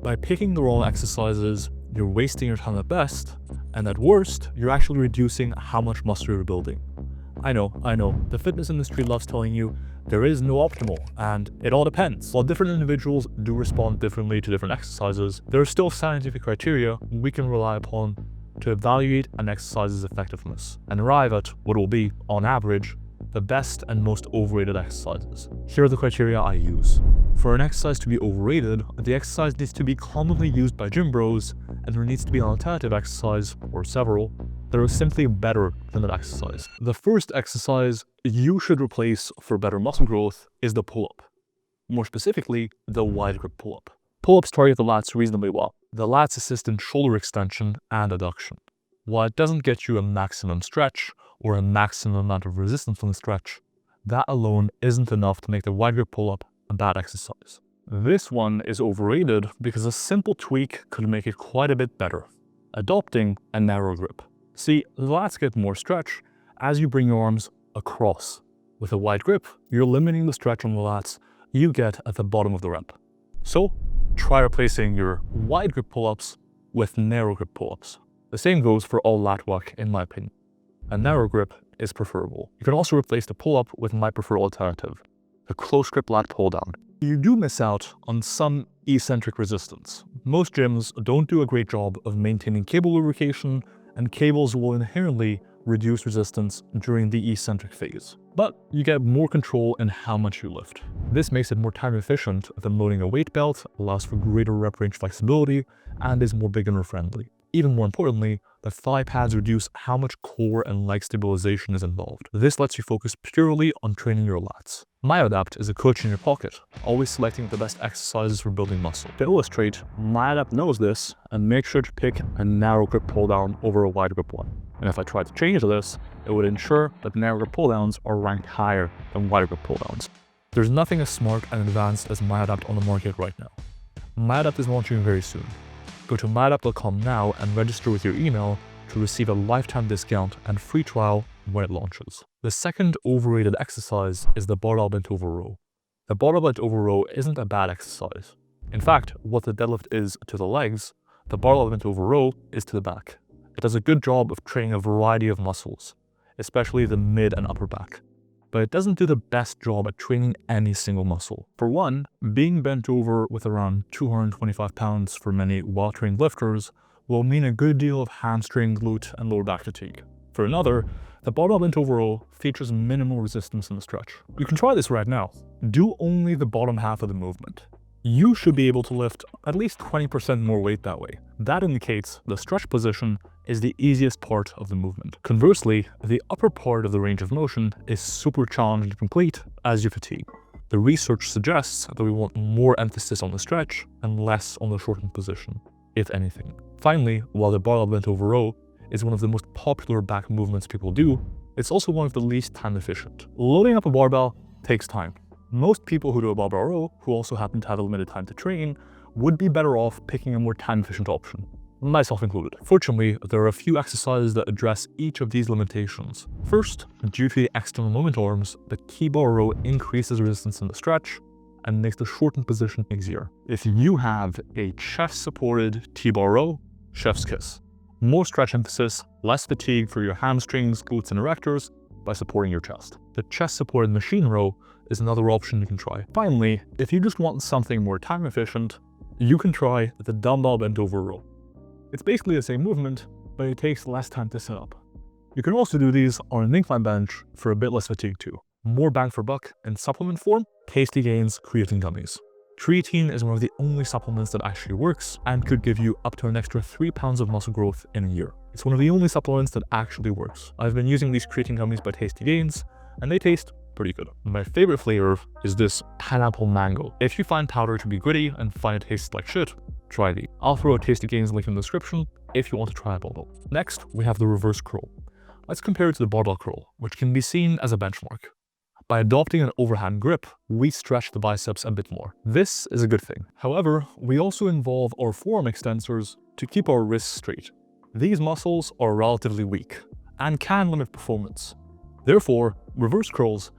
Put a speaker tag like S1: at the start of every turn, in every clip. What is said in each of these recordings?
S1: By picking the wrong exercises, you're wasting your time at best, and at worst, you're actually reducing how much muscle you're building. I know, the fitness industry loves telling you there is no optimal, and it all depends. While different individuals do respond differently to different exercises, there are still scientific criteria we can rely upon to evaluate an exercise's effectiveness and arrive at what will be, on average, the best and most overrated exercises. Here are the criteria I use. For an exercise to be overrated, the exercise needs to be commonly used by gym bros, and there needs to be an alternative exercise, or several, that are simply better than that exercise. The first exercise you should replace for better muscle growth is the pull-up. More specifically, the wide grip pull-up. Pull-ups target the lats reasonably well. The lats assist in shoulder extension and adduction. While it doesn't get you a maximum stretch or a maximum amount of resistance on the stretch, that alone isn't enough to make the wide grip pull-up a bad exercise. This one is overrated because a simple tweak could make it quite a bit better. Adopting a narrow grip. See, the lats get more stretch as you bring your arms across. With a wide grip, you're limiting the stretch on the lats you get at the bottom of the rep. So, try replacing your wide grip pull-ups with narrow grip pull-ups. The same goes for all lat work, in my opinion. A narrow grip is preferable. You can also replace the pull-up with my preferred alternative, the close grip lat pull down. You do miss out on some eccentric resistance. Most gyms don't do a great job of maintaining cable lubrication, and cables will inherently reduce resistance during the eccentric phase. But you get more control in how much you lift. This makes it more time efficient than loading a weight belt, allows for greater rep range flexibility, and is more beginner friendly. Even more importantly, the thigh pads reduce how much core and leg stabilization is involved. This lets you focus purely on training your lats. MyoAdapt is a coach in your pocket, always selecting the best exercises for building muscle. To illustrate, MyoAdapt knows this and makes sure to pick a narrow grip pull down over a wide grip one. And if I tried to change this, it would ensure that narrow grip pull downs are ranked higher than wide grip pull downs. There's nothing as smart and advanced as MyoAdapt on the market right now. MyoAdapt is launching very soon. Go to myoadapt.com now and register with your email to receive a lifetime discount and free trial when it launches. The second overrated exercise is the barbell bent over row. The barbell bent over row isn't a bad exercise. In fact, what the deadlift is to the legs, the barbell bent over row is to the back. It does a good job of training a variety of muscles, especially the mid and upper back. But it doesn't do the best job at training any single muscle. For one, being bent over with around 225 pounds for many well-trained lifters will mean a good deal of hamstring, glute, and lower back fatigue. For another, the barbell bent over row features minimal resistance in the stretch. You can try this right now. Do only the bottom half of the movement. You should be able to lift at least 20% more weight that way. That indicates the stretch position is the easiest part of the movement. Conversely, the upper part of the range of motion is super challenging to complete as you fatigue. The research suggests that we want more emphasis on the stretch and less on the shortened position, if anything. Finally, while the barbell bent over row is one of the most popular back movements people do, it's also one of the least time efficient. Loading up a barbell takes time. Most people who do a barbell row, who also happen to have a limited time to train, would be better off picking a more time-efficient option, myself included. Fortunately, there are a few exercises that address each of these limitations. First, due to the external moment arms, the T-bar row increases resistance in the stretch and makes the shortened position easier. If you have a chest-supported T-bar row, chef's kiss. More stretch emphasis, less fatigue for your hamstrings, glutes, and erectors by supporting your chest. The chest-supported machine row is another option you can try. Finally, if you just want something more time efficient, you can try the dumbbell bent over row. It's basically the same movement, but it takes less time to set up. You can also do these on an incline bench for a bit less fatigue too. More bang for buck in supplement form, Tasty Gains Creatine gummies. Creatine is one of the only supplements that actually works and could give you up to an extra 3 pounds of muscle growth in a year. It's one of the only supplements that actually works. I've been using these creatine gummies by Tasty Gains, and they taste pretty good. My favorite flavor is this pineapple mango. If you find powder to be gritty and find it tastes like shit, try these. I'll throw a Tasty Gains link in the description if you want to try a barbell. Next, we have the reverse curl. Let's compare it to the barbell curl, which can be seen as a benchmark. By adopting an overhand grip, we stretch the biceps a bit more. This is a good thing. However, we also involve our forearm extensors to keep our wrists straight. These muscles are relatively weak and can limit performance. Therefore, reverse curls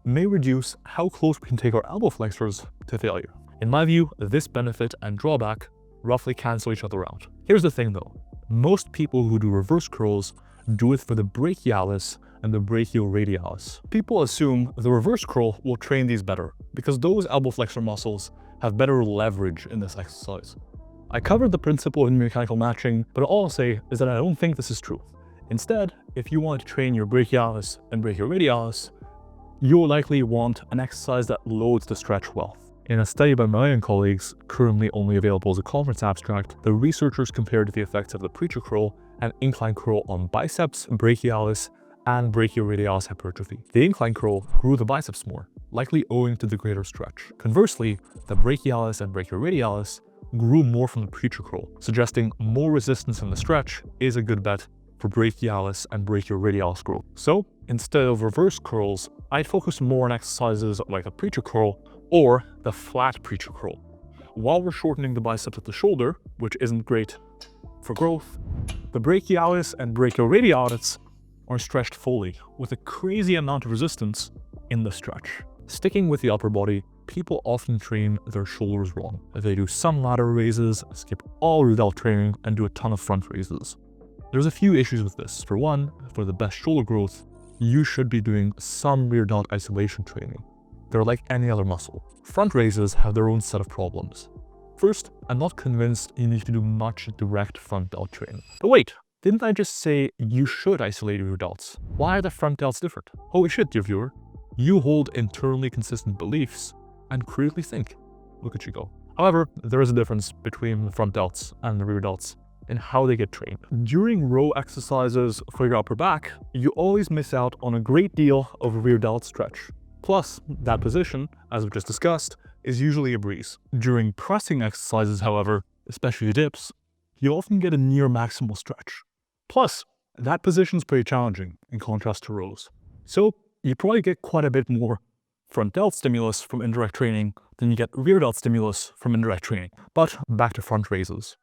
S1: may reduce how close we can take our elbow flexors to failure. In my view, this benefit and drawback roughly cancel each other out. Here's the thing though, most people who do reverse curls do it for the brachialis and the brachioradialis. People assume the reverse curl will train these better because those elbow flexor muscles have better leverage in this exercise. I covered the principle in mechanical matching, but all I'll say is that I don't think this is true. Instead, if you want to train your brachialis and brachioradialis, you'll likely want an exercise that loads the stretch well. In a study by my own colleagues, currently only available as a conference abstract, the researchers compared the effects of the preacher curl and incline curl on biceps, brachialis, and brachioradialis hypertrophy. The incline curl grew the biceps more, likely owing to the greater stretch. Conversely, the brachialis and brachioradialis grew more from the preacher curl, suggesting more resistance in the stretch is a good bet for brachialis and brachioradialis growth. So, instead of reverse curls, I'd focus more on exercises like the preacher curl or the flat preacher curl. While we're shortening the biceps at the shoulder, which isn't great for growth, the brachialis and brachioradialis are stretched fully with a crazy amount of resistance in the stretch. Sticking with the upper body, people often train their shoulders wrong. They do some lateral raises, skip all rear delt training, and do a ton of front raises. There's a few issues with this. For one, for the best shoulder growth, you should be doing some rear delt isolation training. They're like any other muscle. Front raises have their own set of problems. First, I'm not convinced you need to do much direct front delt training. But wait, didn't I just say you should isolate your delts? Why are the front delts different? Holy shit, dear viewer. You hold internally consistent beliefs and critically think. Look at you go. However, there is a difference between the front delts and the rear delts in how they get trained. During row exercises for your upper back, you always miss out on a great deal of rear delt stretch. Plus, that position, as we just discussed, is usually a breeze. During pressing exercises, however, especially dips, you often get a near maximal stretch. Plus, that position is pretty challenging in contrast to rows. So, you probably get quite a bit more front delt stimulus from indirect training than you get rear delt stimulus from indirect training. But back to front raises.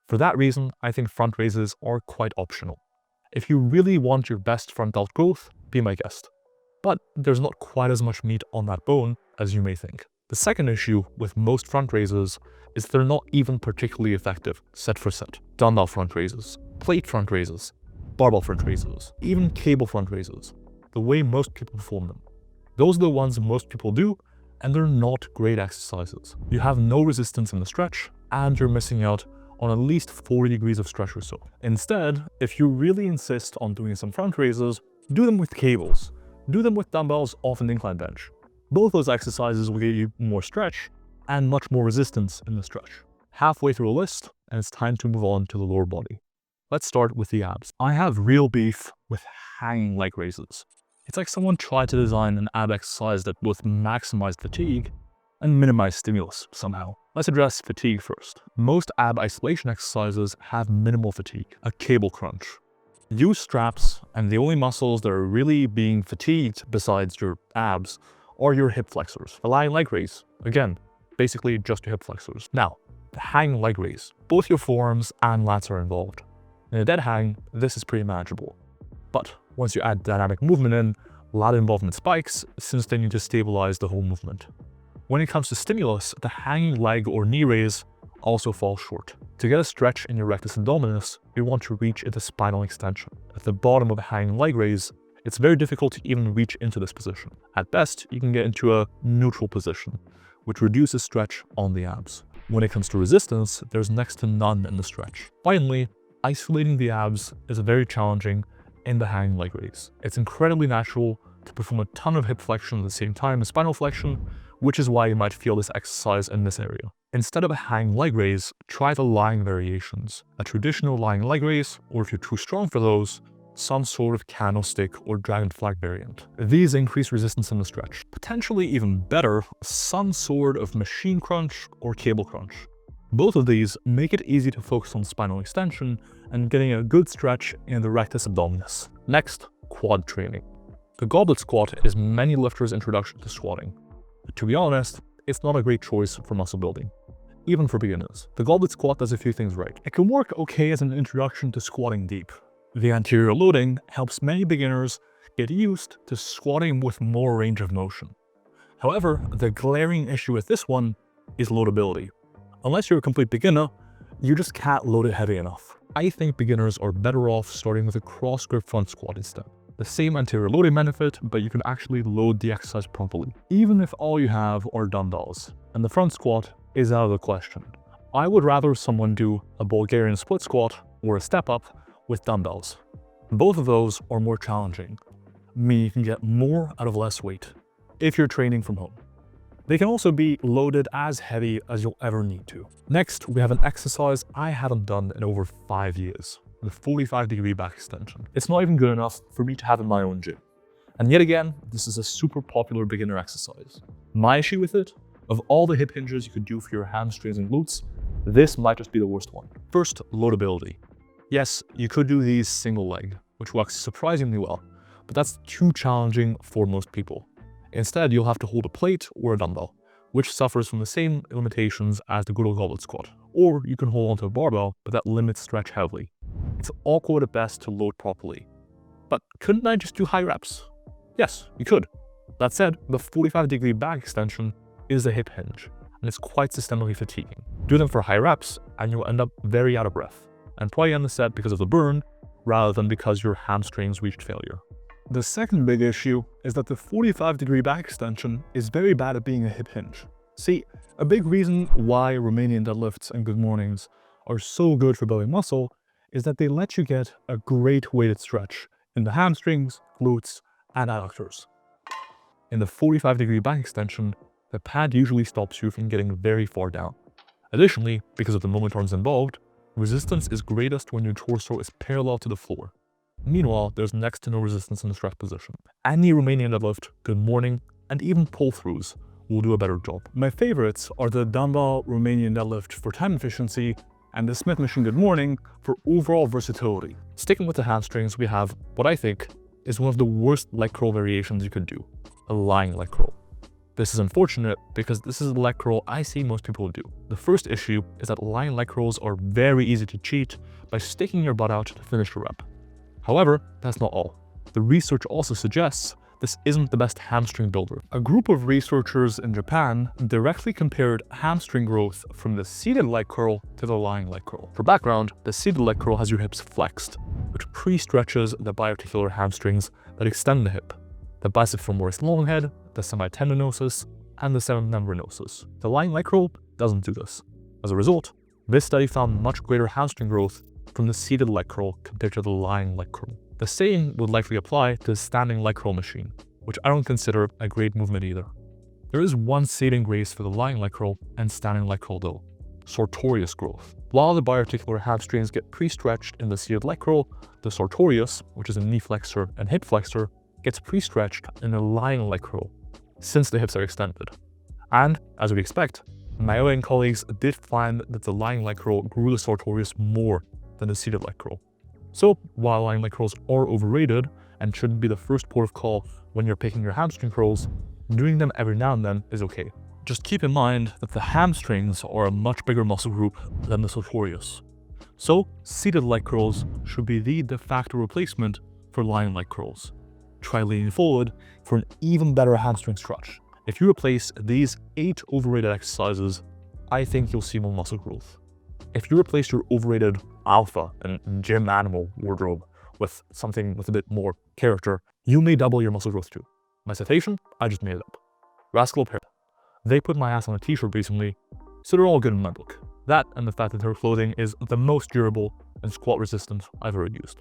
S1: For that reason, I think front raises are quite optional. If you really want your best front delt growth, be my guest. But there's not quite as much meat on that bone as you may think. The second issue with most front raises is they're not even particularly effective set for set. Dumbbell front raises, plate front raises, barbell front raises, even cable front raises, the way most people perform them. Those are the ones most people do, and they're not great exercises. You have no resistance in the stretch, and you're missing out on at least 40 degrees of stretch or so. Instead, if you really insist on doing some front raises, do them with cables. Do them with dumbbells off an incline bench. Both those exercises will give you more stretch and much more resistance in the stretch. Halfway through the list, and it's time to move on to the lower body. Let's start with the abs. I have real beef with hanging leg raises. It's like someone tried to design an ab exercise that both maximized fatigue and minimized stimulus somehow. Let's address fatigue first. Most ab isolation exercises have minimal fatigue. A cable crunch. Use straps, and the only muscles that are really being fatigued besides your abs are your hip flexors. A lying leg raise, again, basically just your hip flexors. Now, the hanging leg raise. Both your forearms and lats are involved. In a dead hang, this is pretty manageable. But once you add dynamic movement in, lat involvement spikes, since they need to stabilize the whole movement. When it comes to stimulus, the hanging leg or knee raise also falls short. To get a stretch in your rectus abdominis, you want to reach into spinal extension. At the bottom of a hanging leg raise, it's very difficult to even reach into this position. At best, you can get into a neutral position, which reduces stretch on the abs. When it comes to resistance, there's next to none in the stretch. Finally, isolating the abs is very challenging in the hanging leg raise. It's incredibly natural to perform a ton of hip flexion at the same time as spinal flexion, which is why you might feel this exercise in this area. Instead of a hanging leg raise, try the lying variations. A traditional lying leg raise, or if you're too strong for those, some sort of candlestick or dragon flag variant. These increase resistance in the stretch. Potentially even better, some sort of machine crunch or cable crunch. Both of these make it easy to focus on spinal extension and getting a good stretch in the rectus abdominis. Next, quad training. The goblet squat is many lifters' introduction to squatting. But to be honest, it's not a great choice for muscle building, even for beginners. The goblet squat does a few things right. It can work okay as an introduction to squatting deep. The anterior loading helps many beginners get used to squatting with more range of motion. However, the glaring issue with this one is loadability. Unless you're a complete beginner, you just can't load it heavy enough. I think beginners are better off starting with a cross grip front squat instead. The same anterior loading benefit, but you can actually load the exercise properly, even if all you have are dumbbells. And the front squat is out of the question. I would rather someone do a Bulgarian split squat or a step up with dumbbells. Both of those are more challenging, meaning you can get more out of less weight if you're training from home. They can also be loaded as heavy as you'll ever need to. Next, we have an exercise I haven't done in over 5 years, the 45-degree back extension. It's not even good enough for me to have in my own gym. And yet again, this is a super popular beginner exercise. My issue with it, of all the hip hinges you could do for your hamstrings and glutes, this might just be the worst one. First, loadability. Yes, you could do these single leg, which works surprisingly well, but that's too challenging for most people. Instead, you'll have to hold a plate or a dumbbell, which suffers from the same limitations as the good old goblet squat. Or you can hold onto a barbell, but that limits stretch heavily. It's awkward at best to load properly. But couldn't I just do high reps? Yes, you could. That said, the 45-degree back extension is a hip hinge, and it's quite systemically fatiguing. Do them for high reps, and you'll end up very out of breath, and probably end the set because of the burn, rather than because your hamstrings reached failure. The second big issue is that the 45-degree back extension is very bad at being a hip hinge. See, a big reason why Romanian deadlifts and good mornings are so good for building muscle is that they let you get a great weighted stretch in the hamstrings, glutes, and adductors. In the 45-degree back extension, the pad usually stops you from getting very far down. Additionally, because of the moment arms involved, resistance is greatest when your torso is parallel to the floor. Meanwhile, there's next to no resistance in the stretch position. Any Romanian deadlift, good morning, and even pull-throughs will do a better job. My favorites are the dumbbell Romanian deadlift for time efficiency and the Smith machine good morning for overall versatility. Sticking with the hamstrings, we have what I think is one of the worst leg curl variations you could do, a lying leg curl. This is unfortunate because this is a leg curl I see most people do. The first issue is that lying leg curls are very easy to cheat by sticking your butt out to finish a rep. However, that's not all. The research also suggests this isn't the best hamstring builder. A group of researchers in Japan directly compared hamstring growth from the seated leg curl to the lying leg curl. For background, the seated leg curl has your hips flexed, which pre-stretches the biarticular hamstrings that extend the hip, the biceps femoris long head, the semitendinosus, and the semimembranosus. The lying leg curl doesn't do this. As a result, this study found much greater hamstring growth from the seated leg curl compared to the lying leg curl. The same would likely apply to the standing leg curl machine, which I don't consider a great movement either. There is one saving grace for the lying leg curl and standing leg curl though, sartorius growth. While the biarticular hamstrings get pre-stretched in the seated leg curl, the sartorius, which is a knee flexor and hip flexor, gets pre-stretched in the lying leg curl, since the hips are extended. And, as we'd expect, Milo and colleagues did find that the lying leg curl grew the sartorius more than the seated leg curl. So, while lying leg curls are overrated and shouldn't be the first port of call when you're picking your hamstring curls, doing them every now and then is okay. Just keep in mind that the hamstrings are a much bigger muscle group than the sartorius. So, seated leg curls should be the de facto replacement for lying leg curls. Try leaning forward for an even better hamstring stretch. If you replace these 8 overrated exercises, I think you'll see more muscle growth. If you replace your overrated alpha and gym animal wardrobe with something with a bit more character, you may double your muscle growth too. My citation? I just made it up. Rascal Pair. They put my ass on a t-shirt recently, so they're all good in my book. That and the fact that their clothing is the most durable and squat resistant I've ever used.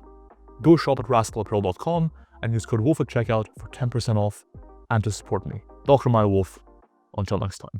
S1: Go shop at rascalapparel.com and use code WOLF at checkout for 10% off and to support me. Dr. Milo Wolf. Until next time.